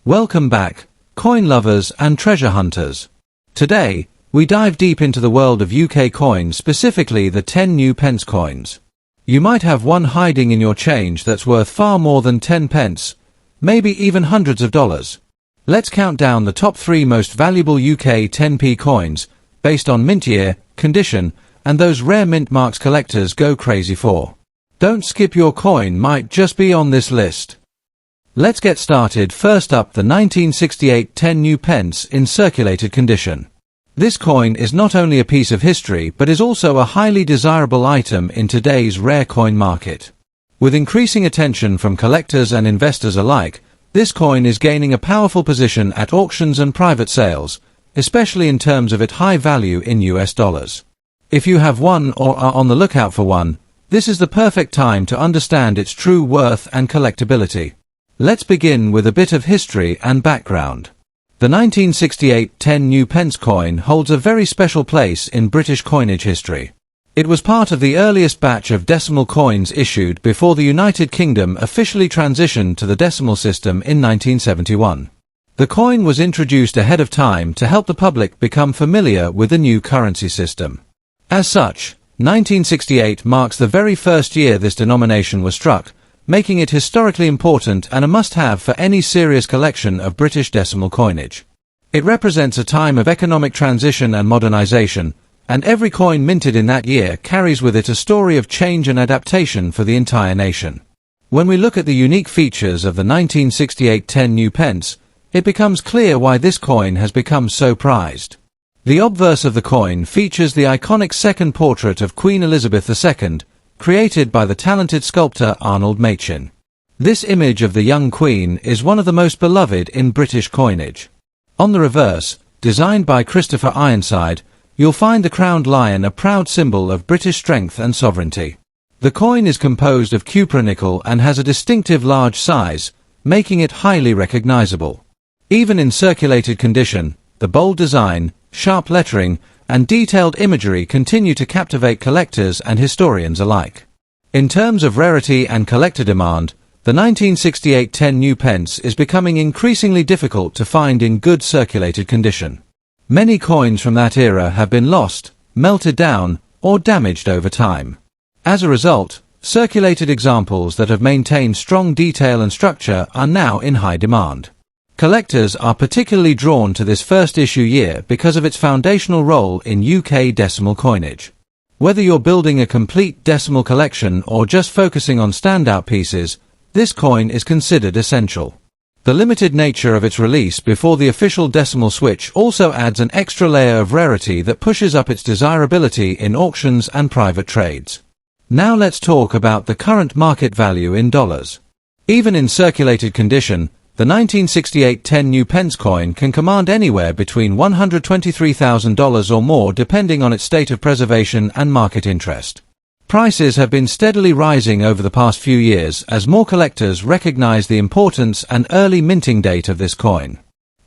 Welcome back, coin lovers and treasure hunters. Today, we dive deep into the world of UK coins, specifically the 10 new pence coins. You might have one hiding in your change that's worth far more than 10 pence, maybe even hundreds of dollars. Let's count down the top 3 most valuable UK 10p coins, based on mint year, condition, and those rare mint marks collectors go crazy for. Don't skip, your coin might just be on this list. Let's get started. First up, the 1968 10 new pence in circulated condition. This coin is not only a piece of history but is also a highly desirable item in today's rare coin market. With increasing attention from collectors and investors alike, this coin is gaining a powerful position at auctions and private sales, especially in terms of its high value in US dollars. If you have one or are on the lookout for one, this is the perfect time to understand its true worth and collectability. Let's begin with a bit of history and background. The 1968 10 new pence coin holds a very special place in British coinage history. It was part of the earliest batch of decimal coins issued before the United Kingdom officially transitioned to the decimal system in 1971. The coin was introduced ahead of time to help the public become familiar with the new currency system. As such, 1968 marks the very first year this denomination was struck, making it historically important and a must-have for any serious collection of British decimal coinage. It represents a time of economic transition and modernization, and every coin minted in that year carries with it a story of change and adaptation for the entire nation. When we look at the unique features of the 1968 10 new pence, it becomes clear why this coin has become so prized. The obverse of the coin features the iconic second portrait of Queen Elizabeth II, created by the talented sculptor Arnold Machin. This image of the young Queen is one of the most beloved in British coinage. On the reverse, designed by Christopher Ironside, you'll find the crowned lion, a proud symbol of British strength and sovereignty. The coin is composed of cupronickel and has a distinctive large size, making it highly recognizable. Even in circulated condition, the bold design, sharp lettering, and detailed imagery continue to captivate collectors and historians alike. In terms of rarity and collector demand, the 1968 10 new pence is becoming increasingly difficult to find in good circulated condition. Many coins from that era have been lost, melted down, or damaged over time. As a result, circulated examples that have maintained strong detail and structure are now in high demand. Collectors are particularly drawn to this first issue year because of its foundational role in UK decimal coinage. Whether you're building a complete decimal collection or just focusing on standout pieces, this coin is considered essential. The limited nature of its release before the official decimal switch also adds an extra layer of rarity that pushes up its desirability in auctions and private trades. Now let's talk about the current market value in dollars. Even in circulated condition, the 1968 10 new pence coin can command anywhere between $123,000 or more depending on its state of preservation and market interest. Prices have been steadily rising over the past few years as more collectors recognize the importance and early minting date of this coin.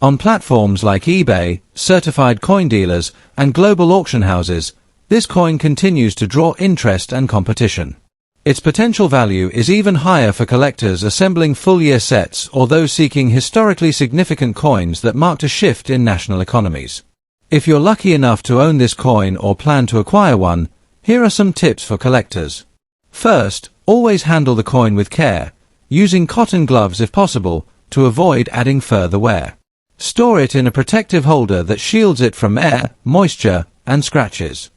On platforms like eBay, certified coin dealers, and global auction houses, this coin continues to draw interest and competition. Its potential value is even higher for collectors assembling full-year sets or those seeking historically significant coins that marked a shift in national economies. If you're lucky enough to own this coin or plan to acquire one, here are some tips for collectors. First, always handle the coin with care, using cotton gloves if possible, to avoid adding further wear. Store it in a protective holder that shields it from air, moisture, and scratches.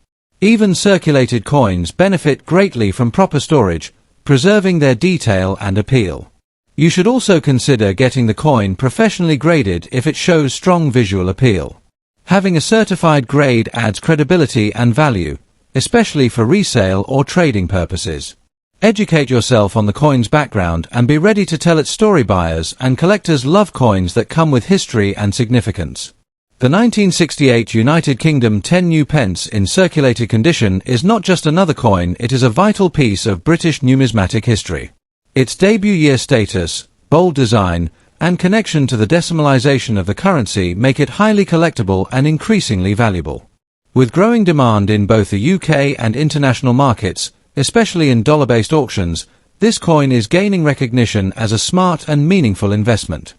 Even circulated coins benefit greatly from proper storage, preserving their detail and appeal. You should also consider getting the coin professionally graded if it shows strong visual appeal. Having a certified grade adds credibility and value, especially for resale or trading purposes. Educate yourself on the coin's background and be ready to tell its story. Buyers and collectors love coins that come with history and significance. The 1968 United Kingdom 10 new pence in circulated condition is not just another coin, it is a vital piece of British numismatic history. Its debut year status, bold design, and connection to the decimalization of the currency make it highly collectible and increasingly valuable. With growing demand in both the UK and international markets, especially in dollar-based auctions, this coin is gaining recognition as a smart and meaningful investment.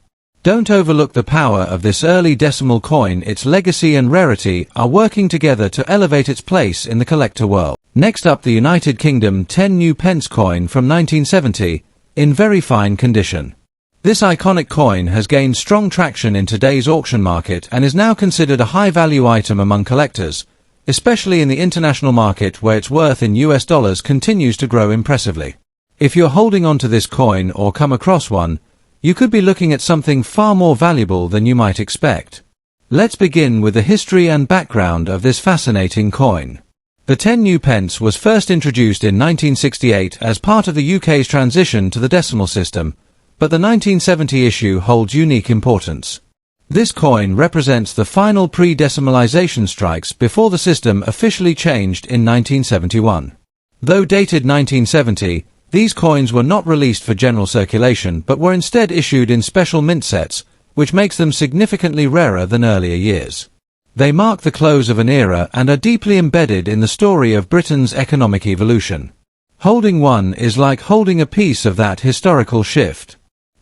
Don't overlook the power of this early decimal coin. Its legacy and rarity are working together to elevate its place in the collector world. Next up, the United Kingdom 10 new pence coin from 1970, in very fine condition. This iconic coin has gained strong traction in today's auction market and is now considered a high-value item among collectors, especially in the international market where its worth in US dollars continues to grow impressively. If you're holding on to this coin or come across one, you could be looking at something far more valuable than you might expect. Let's begin with the history and background of this fascinating coin. The 10 new pence was first introduced in 1968 as part of the UK's transition to the decimal system, but the 1970 issue holds unique importance. This coin represents the final pre-decimalization strikes before the system officially changed in 1971. Though dated 1970, these coins were not released for general circulation but were instead issued in special mint sets, which makes them significantly rarer than earlier years. They mark the close of an era and are deeply embedded in the story of Britain's economic evolution. Holding one is like holding a piece of that historical shift.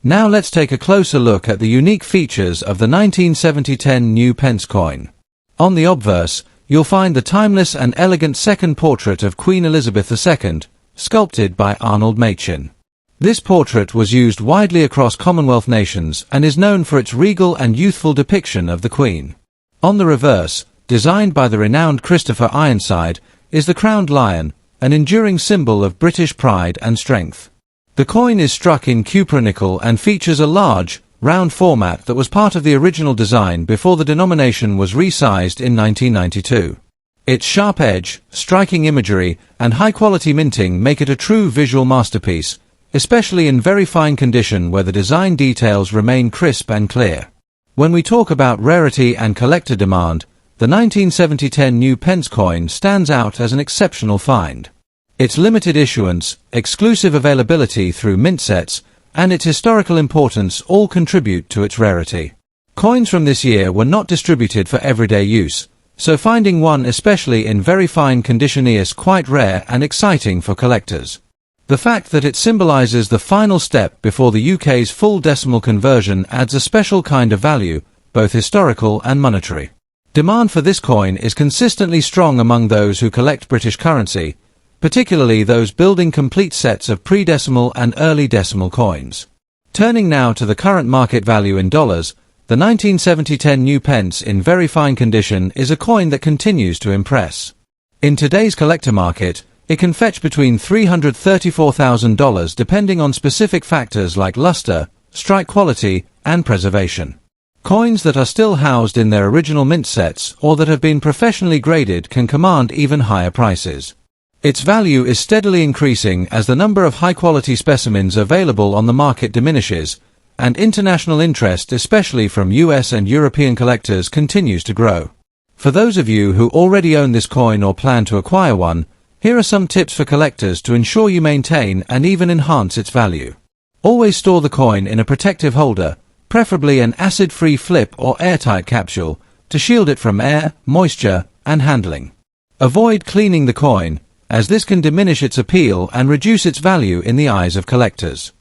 Now let's take a closer look at the unique features of the 1970 10 new pence coin. On the obverse, you'll find the timeless and elegant second portrait of Queen Elizabeth II, sculpted by Arnold Machin. This portrait was used widely across Commonwealth nations and is known for its regal and youthful depiction of the Queen. On the reverse, designed by the renowned Christopher Ironside, is the crowned lion, an enduring symbol of British pride and strength. The coin is struck in cupronickel and features a large, round format that was part of the original design before the denomination was resized in 1992. Its sharp edge, striking imagery, and high-quality minting make it a true visual masterpiece, especially in very fine condition where the design details remain crisp and clear. When we talk about rarity and collector demand, the 1970 10 new pence coin stands out as an exceptional find. Its limited issuance, exclusive availability through mint sets, and its historical importance all contribute to its rarity. Coins from this year were not distributed for everyday use, so finding one especially in very fine condition is quite rare and exciting for collectors. The fact that it symbolizes the final step before the UK's full decimal conversion adds a special kind of value, both historical and monetary. Demand for this coin is consistently strong among those who collect British currency, particularly those building complete sets of pre-decimal and early decimal coins. Turning now to the current market value in dollars, the 1970 10 new pence in very fine condition is a coin that continues to impress. In today's collector market, it can fetch between $334,000 depending on specific factors like luster, strike quality, and preservation. Coins that are still housed in their original mint sets or that have been professionally graded can command even higher prices. Its value is steadily increasing as the number of high-quality specimens available on the market diminishes, and international interest, especially from US and European collectors, continues to grow. For those of you who already own this coin or plan to acquire one, here are some tips for collectors to ensure you maintain and even enhance its value. Always store the coin in a protective holder, preferably an acid-free flip or airtight capsule, to shield it from air, moisture, and handling. Avoid cleaning the coin, as this can diminish its appeal and reduce its value in the eyes of collectors.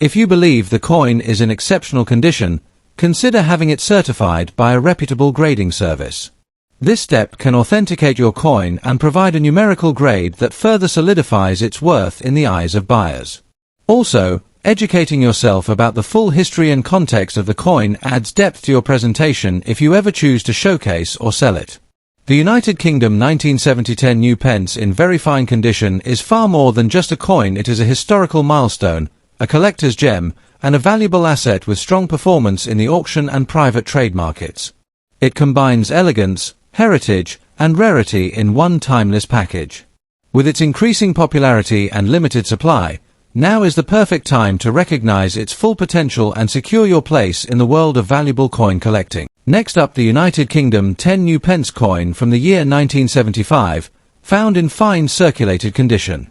If you believe the coin is in exceptional condition, consider having it certified by a reputable grading service. This step can authenticate your coin and provide a numerical grade that further solidifies its worth in the eyes of buyers. Also, educating yourself about the full history and context of the coin adds depth to your presentation if you ever choose to showcase or sell it. The United Kingdom 1970 10 new pence in very fine condition is far more than just a coin. It is a historical milestone, a collector's gem, and a valuable asset with strong performance in the auction and private trade markets. It combines elegance, heritage, and rarity in one timeless package. With its increasing popularity and limited supply, now is the perfect time to recognize its full potential and secure your place in the world of valuable coin collecting. Next up, the United Kingdom 10 new pence coin from the year 1975, found in fine circulated condition.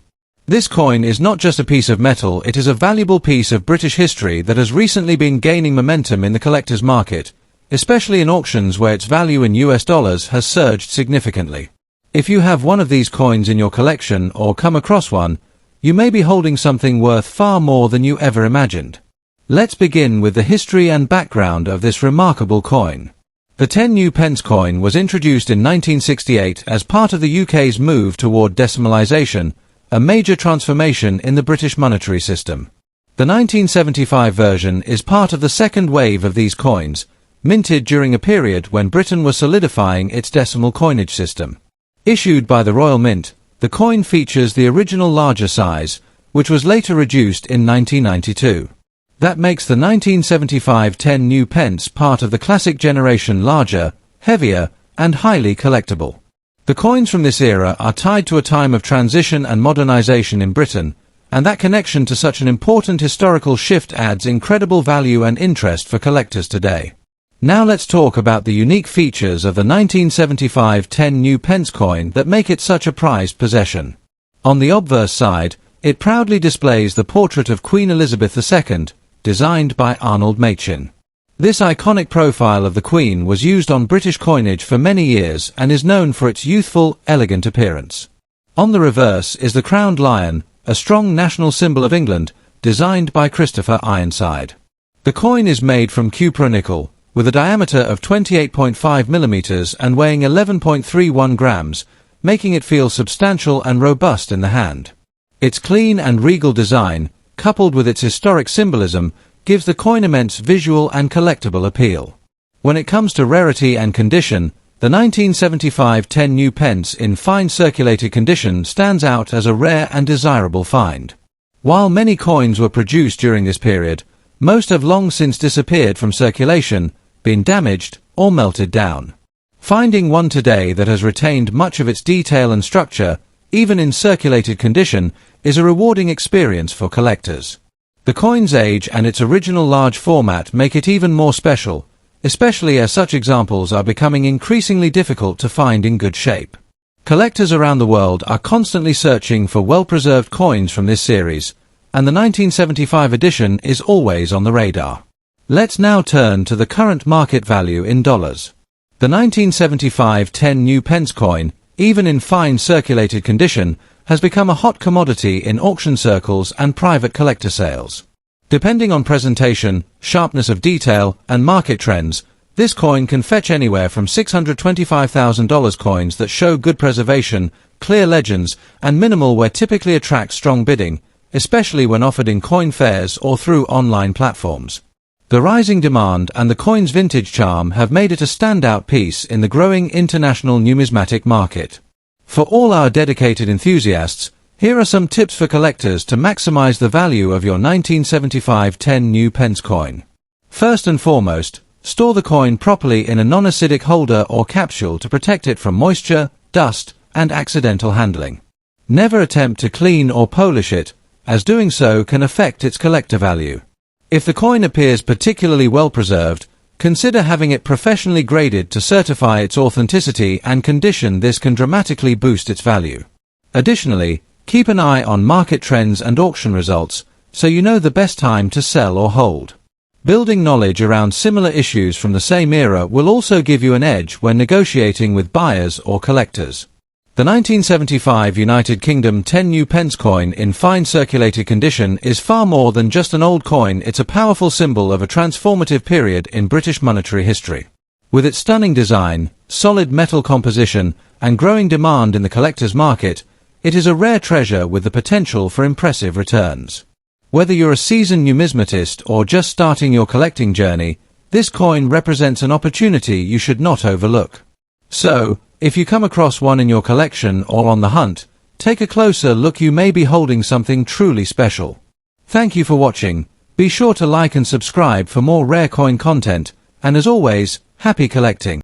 This coin is not just a piece of metal, it is a valuable piece of British history that has recently been gaining momentum in the collector's market, especially in auctions where its value in US dollars has surged significantly. If you have one of these coins in your collection or come across one, you may be holding something worth far more than you ever imagined. Let's begin with the history and background of this remarkable coin. The 10 new pence coin was introduced in 1968 as part of the UK's move toward decimalisation, a major transformation in the British monetary system. The 1975 version is part of the second wave of these coins, minted during a period when Britain was solidifying its decimal coinage system. Issued by the Royal Mint, the coin features the original larger size, which was later reduced in 1992. That makes the 1975 10 new pence part of the classic generation, larger, heavier, and highly collectible. The coins from this era are tied to a time of transition and modernization in Britain, and that connection to such an important historical shift adds incredible value and interest for collectors today. Now let's talk about the unique features of the 1975 10 new pence coin that make it such a prized possession. On the obverse side, it proudly displays the portrait of Queen Elizabeth II, designed by Arnold Machin. This iconic profile of the Queen was used on British coinage for many years and is known for its youthful, elegant appearance. On the reverse is the crowned lion, a strong national symbol of England, designed by Christopher Ironside. The coin is made from cupronickel, with a diameter of 28.5 mm and weighing 11.31 grams, making it feel substantial and robust in the hand. Its clean and regal design, coupled with its historic symbolism, gives the coin immense visual and collectible appeal. When it comes to rarity and condition, the 1975 10 new pence in fine circulated condition stands out as a rare and desirable find. While many coins were produced during this period, most have long since disappeared from circulation, been damaged, or melted down. Finding one today that has retained much of its detail and structure, even in circulated condition, is a rewarding experience for collectors. The coin's age and its original large format make it even more special, especially as such examples are becoming increasingly difficult to find in good shape. Collectors around the world are constantly searching for well-preserved coins from this series, and the 1975 edition is always on the radar. Let's now turn to the current market value in dollars. The 1975 10 new pence coin, even in fine circulated condition, has become a hot commodity in auction circles and private collector sales. Depending on presentation, sharpness of detail, and market trends, this coin can fetch anywhere from $625,000 coins that show good preservation, clear legends, and minimal wear typically attract strong bidding, especially when offered in coin fairs or through online platforms. The rising demand and the coin's vintage charm have made it a standout piece in the growing international numismatic market. For all our dedicated enthusiasts, here are some tips for collectors to maximize the value of your 1975 10 new pence coin. First and foremost, store the coin properly in a non-acidic holder or capsule to protect it from moisture, dust, and accidental handling. Never attempt to clean or polish it, as doing so can affect its collector value. If the coin appears particularly well preserved, consider having it professionally graded to certify its authenticity and condition. This can dramatically boost its value. Additionally, keep an eye on market trends and auction results, so you know the best time to sell or hold. Building knowledge around similar issues from the same era will also give you an edge when negotiating with buyers or collectors. The 1975 United Kingdom 10 new pence coin in fine circulated condition is far more than just an old coin. It's a powerful symbol of a transformative period in British monetary history. With its stunning design, solid metal composition, and growing demand in the collector's market, it is a rare treasure with the potential for impressive returns. Whether you're a seasoned numismatist or just starting your collecting journey, this coin represents an opportunity you should not overlook. So, if you come across one in your collection or on the hunt, take a closer look. You may be holding something truly special. Thank you for watching. Be sure to like and subscribe for more rare coin content, and as always, happy collecting.